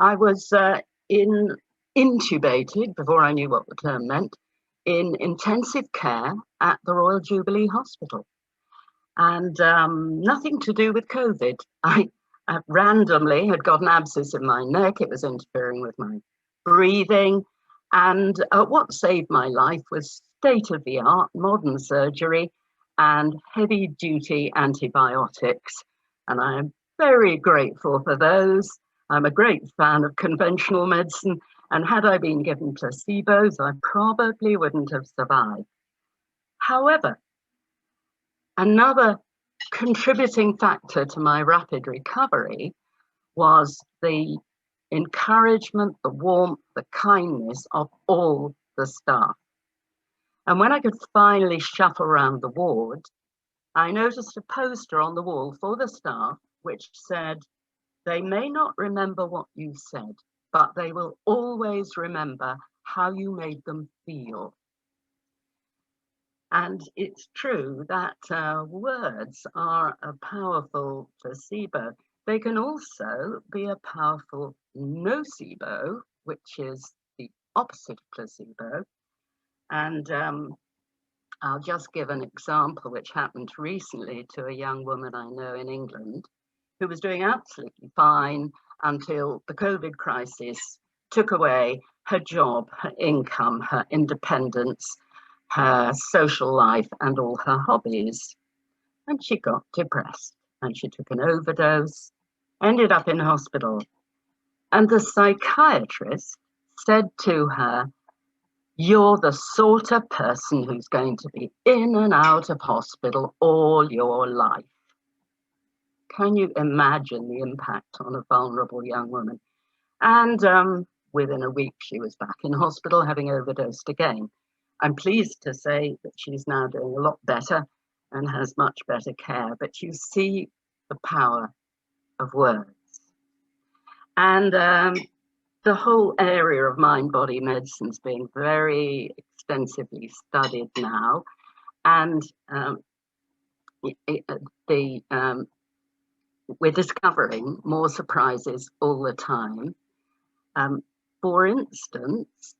I was intubated, before I knew what the term meant, in intensive care at the Royal Jubilee Hospital. And nothing to do with COVID. I randomly had got an abscess in my neck. It was interfering with my breathing. And what saved my life was state-of-the-art modern surgery and heavy-duty antibiotics. And I'm very grateful for those. I'm a great fan of conventional medicine. And had I been given placebos, I probably wouldn't have survived. However, another contributing factor to my rapid recovery was the encouragement, the warmth, the kindness of all the staff. And when I could finally shuffle around the ward, I noticed a poster on the wall for the staff which said, "They may not remember what you said, but they will always remember how you made them feel." And it's true that words are a powerful placebo. They can also be a powerful nocebo, which is the opposite of placebo. And I'll just give an example which happened recently to a young woman I know in England who was doing absolutely fine until the COVID crisis took away her job, her income, her independence, her social life, and all her hobbies. And she got depressed and she took an overdose, ended up in hospital. And the psychiatrist said to her, "You're the sort of person who's going to be in and out of hospital all your life." Can you imagine the impact on a vulnerable young woman? And within a week, she was back in hospital having overdosed again. I'm pleased to say that she's now doing a lot better and has much better care, but you see the power of words. And the whole area of mind-body medicine is being very extensively studied now. And we're discovering more surprises all the time. For instance,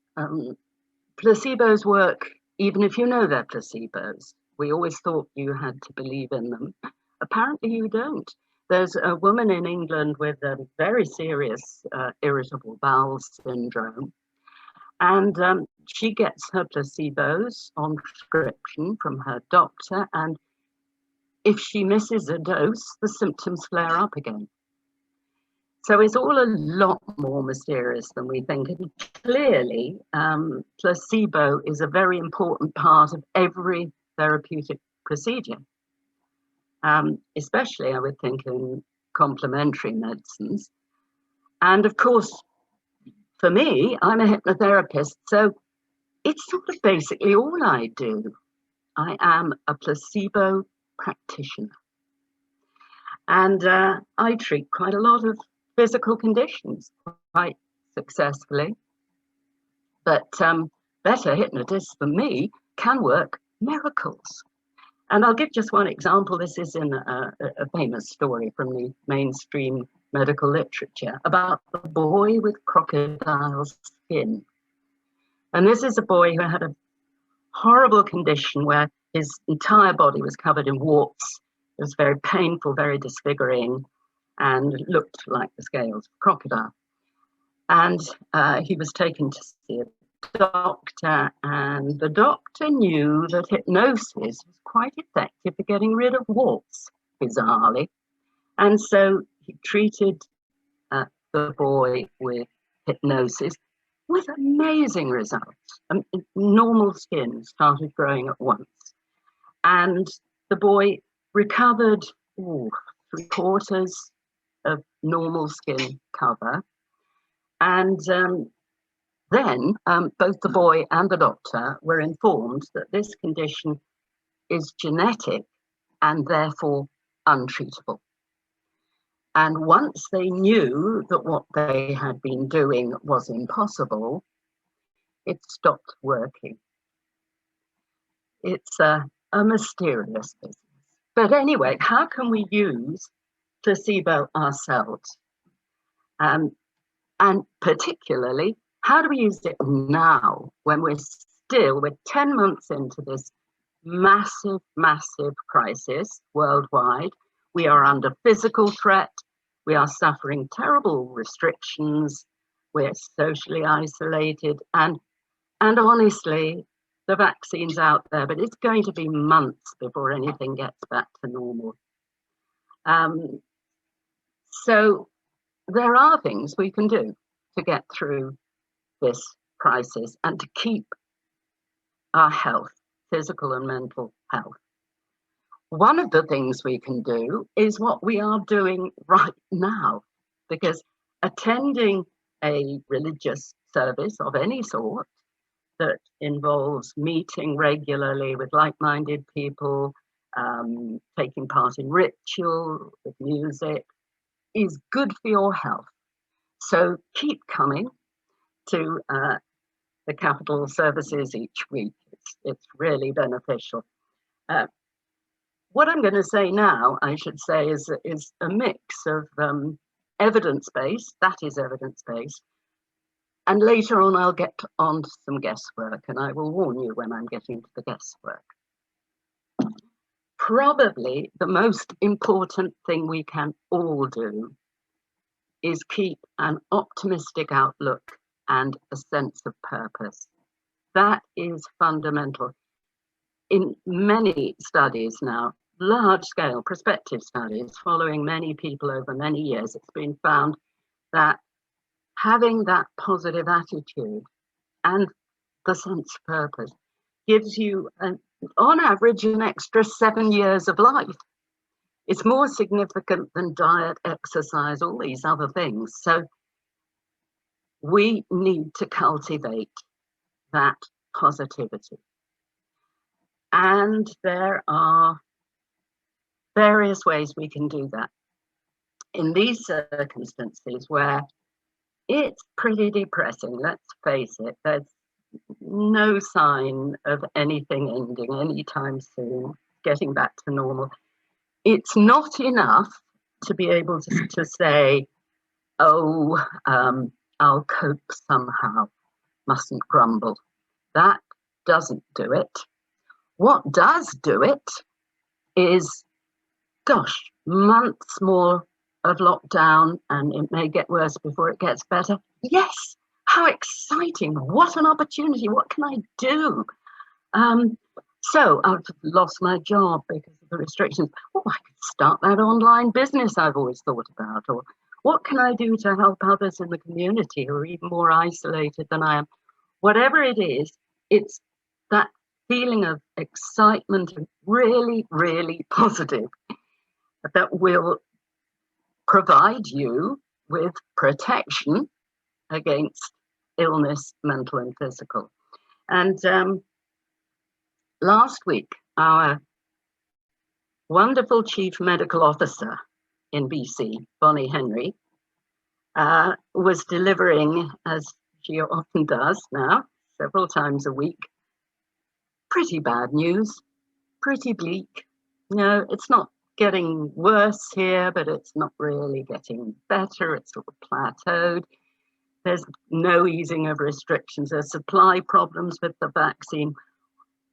placebos work even if you know they're placebos. We always thought you had to believe in them. Apparently you don't. There's a woman in England with a very serious irritable bowel syndrome, and she gets her placebos on prescription from her doctor, and if she misses a dose, the symptoms flare up again. So it's all a lot more mysterious than we think. And clearly, placebo is a very important part of every therapeutic procedure, especially, I would think, in complementary medicines. And of course, for me, I'm a hypnotherapist, so it's sort of basically all I do. I am a placebo practitioner. And I treat quite a lot of physical conditions quite successfully. But better hypnotists than me can work miracles. And I'll give just one example. This is in a famous story from the mainstream medical literature about the boy with crocodile skin. And this is a boy who had a horrible condition where his entire body was covered in warts. It was very painful, very disfiguring, and looked like the scales of a crocodile. And he was taken to see a doctor, and the doctor knew that hypnosis was quite effective for getting rid of warts, bizarrely. And so he treated the boy with hypnosis with amazing results. Normal skin started growing at once. And the boy recovered 3/4 of normal skin cover. And then both the boy and the doctor were informed that this condition is genetic and therefore untreatable. And once they knew that what they had been doing was impossible, it stopped working. It's a mysterious business. But anyway, how can we use placebo ourselves? And particularly, how do we use it now when we're 10 months into this massive, massive crisis worldwide? We are under physical threat. We are suffering terrible restrictions. We're socially isolated. And honestly, the vaccine's out there, but it's going to be months before anything gets back to normal. So there are things we can do to get through this crisis and to keep our health, physical and mental health. One of the things we can do is what we are doing right now, because attending a religious service of any sort that involves meeting regularly with like-minded people, taking part in ritual, with music, is good for your health. So keep coming to the capital services each week. It's really beneficial. What I'm going to say now, I should say, is a mix of evidence-based, that is evidence-based, and later on I'll get on to some guesswork, and I will warn you when I'm getting to the guesswork. Probably the most important thing we can all do is keep an optimistic outlook and a sense of purpose. That is fundamental. In many studies now, large-scale prospective studies following many people over many years, it's been found that having that positive attitude and the sense of purpose gives you, on average, an extra 7 years of life. It's more significant than diet, exercise, all these other things. So we need to cultivate that positivity. And there are various ways we can do that. In these circumstances where it's pretty depressing, let's face it, there's no sign of anything ending anytime soon, getting back to normal. It's not enough to be able to say, oh, I'll cope somehow, mustn't grumble. That doesn't do it. What does do it is, gosh, months more of lockdown, and it may get worse before it gets better. Yes, how exciting. What an opportunity. What can I do? So I've lost my job because of the restrictions. Oh, I could start that online business I've always thought about. Or what can I do to help others in the community who are even more isolated than I am? Whatever it is, it's that feeling of excitement and really, really positive that will provide you with protection against illness, mental and physical. And last week, our wonderful Chief Medical Officer in BC, Bonnie Henry, was delivering, as she often does now, several times a week, pretty bad news, pretty bleak. No, it's not getting worse here, but it's not really getting better. It's sort of plateaued. There's no easing of restrictions. There's supply problems with the vaccine.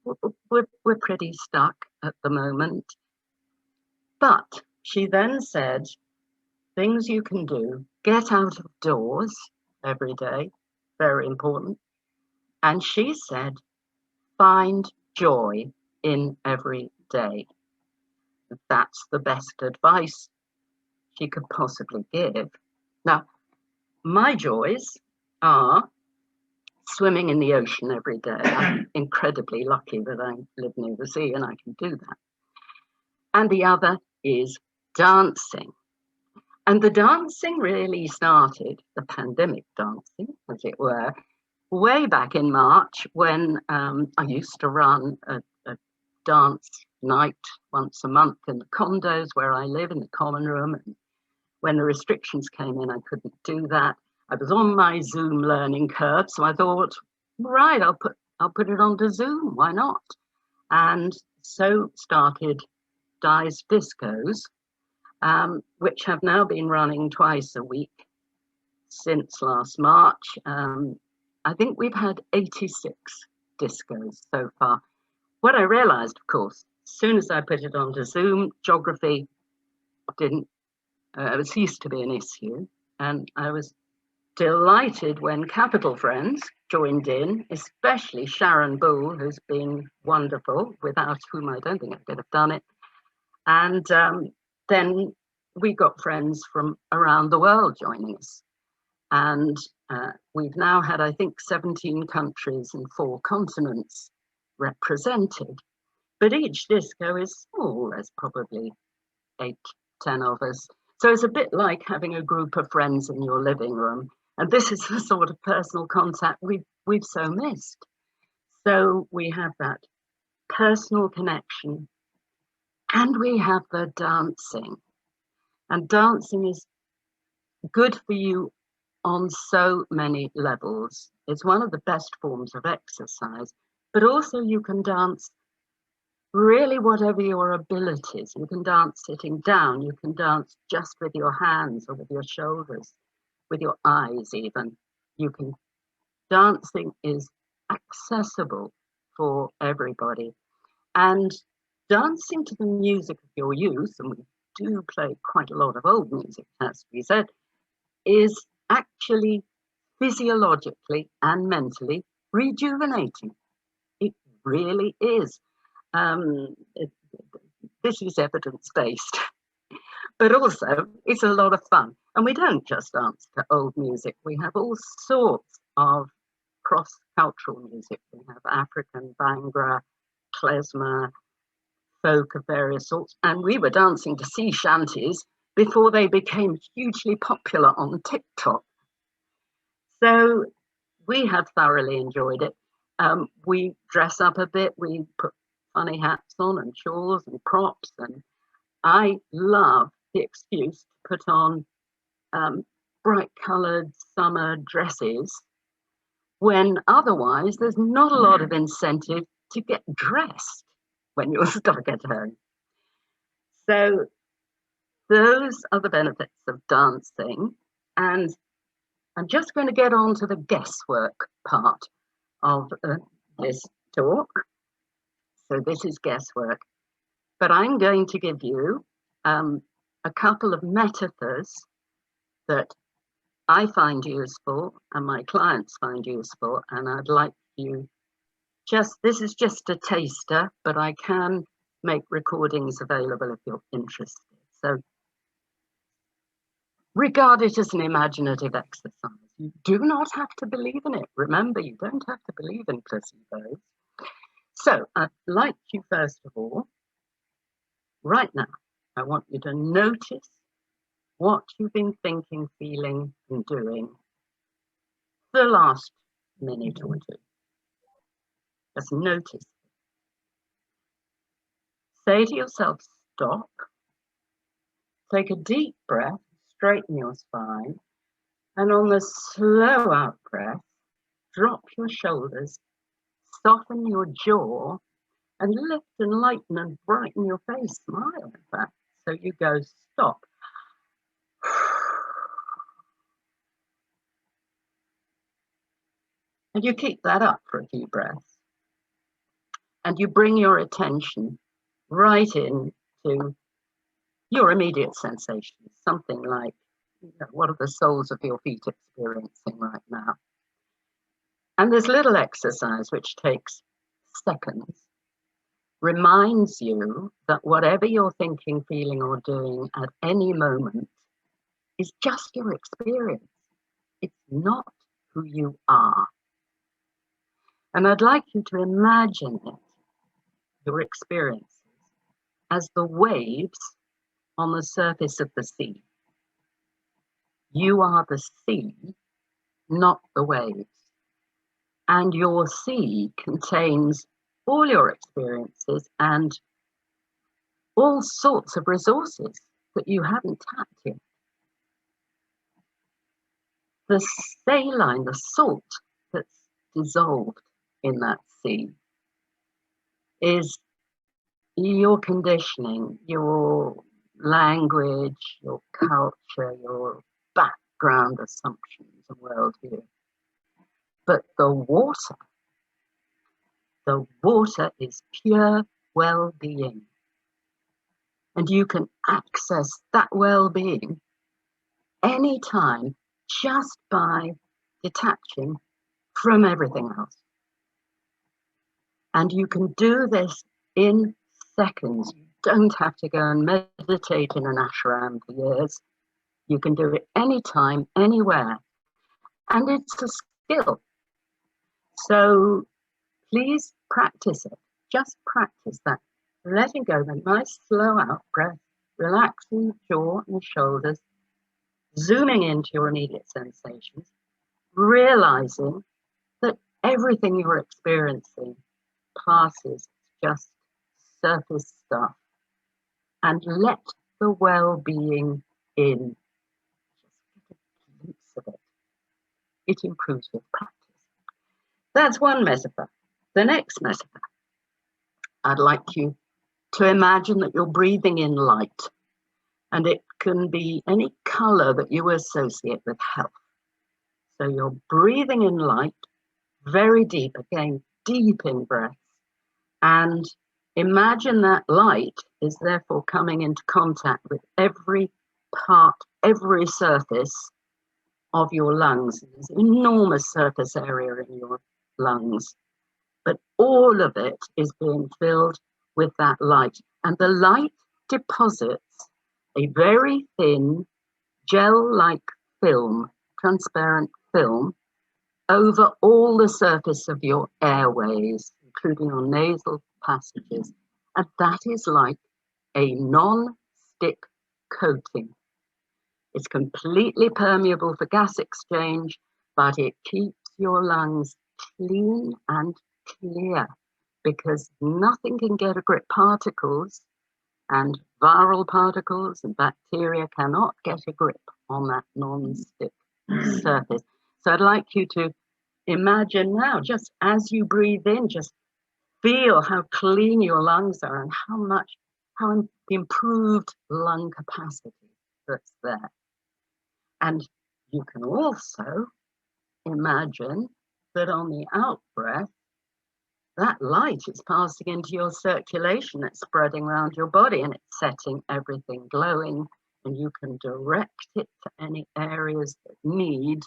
We're pretty stuck at the moment. But she then said, things you can do, get out of doors every day, very important. And she said, find joy in every day. That's the best advice she could possibly give. Now, my joys are swimming in the ocean every day. I'm incredibly lucky that I live near the sea and I can do that. And the other is dancing. And the dancing really started, the pandemic dancing, as it were, way back in March when I used to run a dance night once a month in the condos where I live, in the common room. And when the restrictions came in, I couldn't do that. I was on my Zoom learning curve, so I thought, right, I'll put it onto Zoom. Why not? And so started Di's Discos, which have now been running twice a week since last March. I think we've had 86 discos so far. What I realized, of course, as soon as I put it onto Zoom, geography didn't cease to be an issue. And I was delighted when Capital Friends joined in, especially Sharon Bull, who's been wonderful, without whom I don't think I could have done it. And then we got friends from around the world joining us. And we've now had, I think, 17 countries and 4 continents represented. But each disco is small. There's probably 8, 10 of us. So it's a bit like having a group of friends in your living room. And this is the sort of personal contact we've so missed. So we have that personal connection, and we have the dancing. And dancing is good for you on so many levels. It's one of the best forms of exercise, but also you can dance really whatever your abilities. You can dance sitting down, you can dance just with your hands or with your shoulders, with your eyes even. Dancing is accessible for everybody. And dancing to the music of your youth, and we do play quite a lot of old music, as we said, is actually physiologically and mentally rejuvenating. It really is. This is evidence-based, but also it's a lot of fun. And we don't just dance to old music. We have all sorts of cross-cultural music. We have African, Bhangra, klezmer, folk of various sorts. And we were dancing to sea shanties before they became hugely popular on TikTok. So we have thoroughly enjoyed it. We dress up a bit, we put funny hats on and shawls and props, and I love the excuse to put on bright coloured summer dresses when otherwise there's not a lot of incentive to get dressed when you're stuck at home. So those are the benefits of dancing. And I'm just going to get on to the guesswork part of this talk. So this is guesswork, but I'm going to give you a couple of metaphors that I find useful and my clients find useful, and I'd like you this is just a taster, but I can make recordings available if you're interested. So regard it as an imaginative exercise. You do not have to believe in it. Remember, you don't have to believe in placebos. So I'd like you, first of all, right now, I want you to notice what you've been thinking, feeling, and doing for the last minute or two. Just notice. Say to yourself, stop. Take a deep breath, straighten your spine, and on the slow out breath, drop your shoulders, soften your jaw, and lift and lighten and brighten your face. Smile, in fact. So you go, stop. And you keep that up for a few breaths. And you bring your attention right in to your immediate sensations, something like, what are the soles of your feet experiencing right now? And this little exercise, which takes seconds, reminds you that whatever you're thinking, feeling, or doing at any moment is just your experience. It's not who you are. And I'd like you to imagine it, your experiences, as the waves on the surface of the sea. You are the sea, not the waves. And your sea contains all your experiences and all sorts of resources that you haven't tapped yet. The saline, the salt that's dissolved in that sea, is your conditioning, your language, your culture, your background assumptions and worldview. But the water is pure well-being. And you can access that well-being anytime just by detaching from everything else. And you can do this in seconds. You don't have to go and meditate in an ashram for years. You can do it anytime, anywhere. And it's a skill. So please practice it. Just practice that. Letting go, the nice slow out breath, relaxing jaw and shoulders, zooming into your immediate sensations, realizing that everything you're experiencing passes, just surface stuff, and let the well-being in. Just get a glimpse of it. It improves with practice. That's one metaphor. The next metaphor, I'd like you to imagine that you're breathing in light, and it can be any color that you associate with health. So you're breathing in light, very deep, again, deep in breath, and imagine that light is therefore coming into contact with every part, every surface of your lungs. There's an enormous surface area in your lungs, but all of it is being filled with that light. And the light deposits a very thin gel-like film, transparent film, over all the surface of your airways, including your nasal passages. And that is like a non-stick coating. It's completely permeable for gas exchange, but it keeps your lungs clean and clear, because nothing can get a grip. Particles and viral particles and bacteria cannot get a grip on that non-stick surface. So I'd like you to imagine now, just as you breathe in, just feel how clean your lungs are and how improved lung capacity that's there. And you can also imagine that on the out breath, that light is passing into your circulation, it's spreading around your body, and it's setting everything glowing, and you can direct it to any areas that need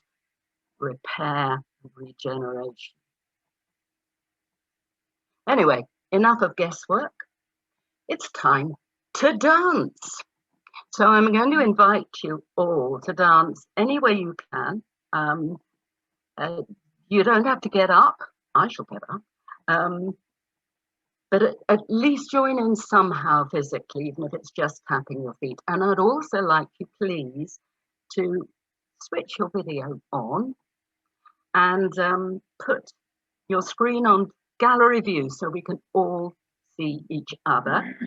repair and regeneration. Anyway, enough of guesswork. It's time to dance. So I'm going to invite you all to dance any way you can. You don't have to get up. I shall get up. But at least join in somehow physically, even if it's just tapping your feet. And I'd also like you, please, to switch your video on and put your screen on gallery view so we can all see each other.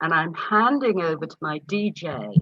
And I'm handing over to my DJ